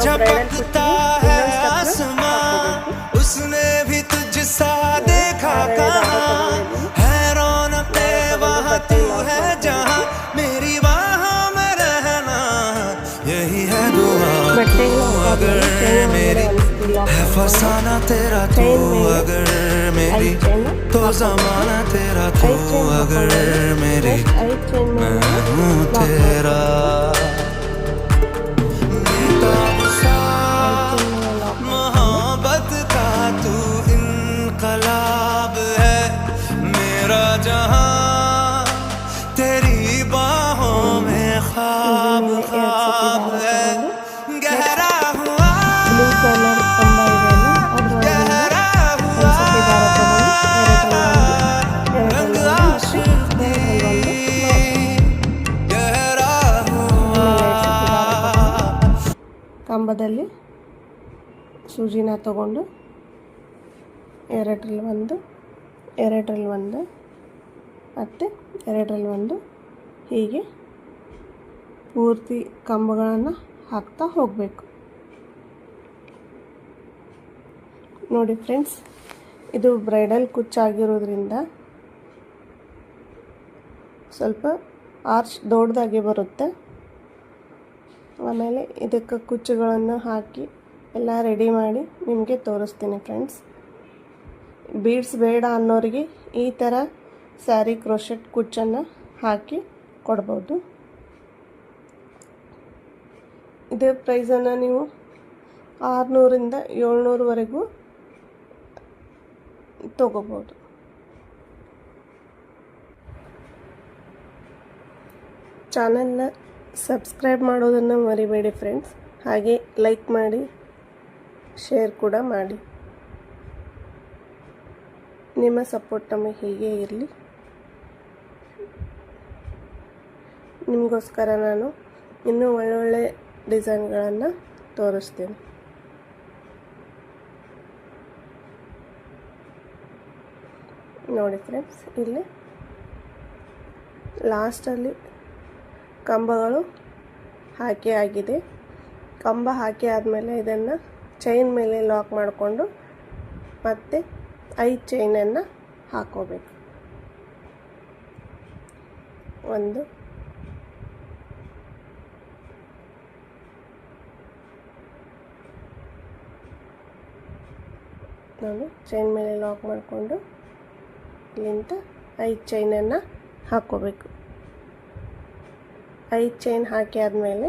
चमकता है आसमां उसने भी तुझसा देखा कहाँ है रौनके वहाँ तू है जहाँ मेरी बाहों में रहना यही है दुआ तू अगर मेरी है फसाना तेरा तू अगर मेरी तो जमाना तेरा तू अगर मेरी मैं हूँ तेरा मोहब्बत का तू इनकलाब है मेरा जहां तेरी बाहों में ख्वाब ख्वाब है गहरा हुआ गहरा हुआ रंग आशिकी गहरा हुआ ಕಂಬದಲ್ಲಿ ಸೂಜಿನ ತಗೊಂಡು ಎರಡರಲ್ಲಿ ಒಂದು ಮತ್ತು ಎರಡರಲ್ಲಿ ಒಂದು ಹೀಗೆ ಪೂರ್ತಿ ಕಂಬಗಳನ್ನು ಹಾಕ್ತಾ ಹೋಗಬೇಕು. ನೋಡಿ ಫ್ರೆಂಡ್ಸ್, ಇದು ಬ್ರೈಡಲ್ ಕುಚ್ಚಾಗಿರೋದ್ರಿಂದ ಸ್ವಲ್ಪ ಆರ್ಚ್ ದೊಡ್ಡದಾಗಿ ಬರುತ್ತೆ. ಆಮೇಲೆ ಇದಕ್ಕೆ ಕುಚ್ಚುಗಳನ್ನು ಹಾಕಿ ಎಲ್ಲ ರೆಡಿ ಮಾಡಿ ನಿಮಗೆ ತೋರಿಸ್ತೀನಿ ಫ್ರೆಂಡ್ಸ್. ಬೀಡ್ಸ್ ಬೇಡ ಅನ್ನೋರಿಗೆ ಈ ಥರ ಸ್ಯಾರಿ ಕ್ರೋಶೆಟ್ ಕುಚ್ಚನ್ನು ಹಾಕಿ ಕೊಡ್ಬೋದು. ಇದೇ ಪ್ರೈಸನ್ನು ನೀವು 600ರಿಂದ 700ವರೆಗೂ ತಗೋಬೋದು. ಚಾನಲ್ನ ಸಬ್ಸ್ಕ್ರೈಬ್ ಮಾಡೋದನ್ನು ಮರಿಬೇಡಿ ಫ್ರೆಂಡ್ಸ್. ಹಾಗೆ ಲೈಕ್ ಮಾಡಿ, ಶೇರ್ ಕೂಡ ಮಾಡಿ. ನಿಮ್ಮ ಸಪೋರ್ಟ್ ನಮಗೆ ಹೀಗೆ ಇರಲಿ. ನಿಮಗೋಸ್ಕರ ನಾನು ಇನ್ನೂ ಒಳ್ಳೊಳ್ಳೆ ಡಿಸೈನ್ಗಳನ್ನು ತೋರಿಸ್ತೀನಿ. ನೋಡಿ ಫ್ರೆಂಡ್ಸ್, ಇಲ್ಲಿ ಲಾಸ್ಟಲ್ಲಿ ಕಂಬಗಳು ಹಾಕಿ ಆಗಿದೆ. ಕಂಬ ಹಾಕಿ ಆದಮೇಲೆ ಇದನ್ನು ಚೈನ್ ಮೇಲೆ ಲಾಕ್ ಮಾಡಿಕೊಂಡು ಮತ್ತೆ 5 ಚೈನನ್ನು ಹಾಕೋಬೇಕು. 1 ನೋಡಿ, ಚೈನ್ ಮೇಲೆ ಲಾಕ್ ಮಾಡಿಕೊಂಡು ಇಲ್ಲಿಂದ 5 ಚೈನನ್ನು ಹಾಕೋಬೇಕು. 5 ಚೈನ್ ಹಾಕಿ ಆದಮೇಲೆ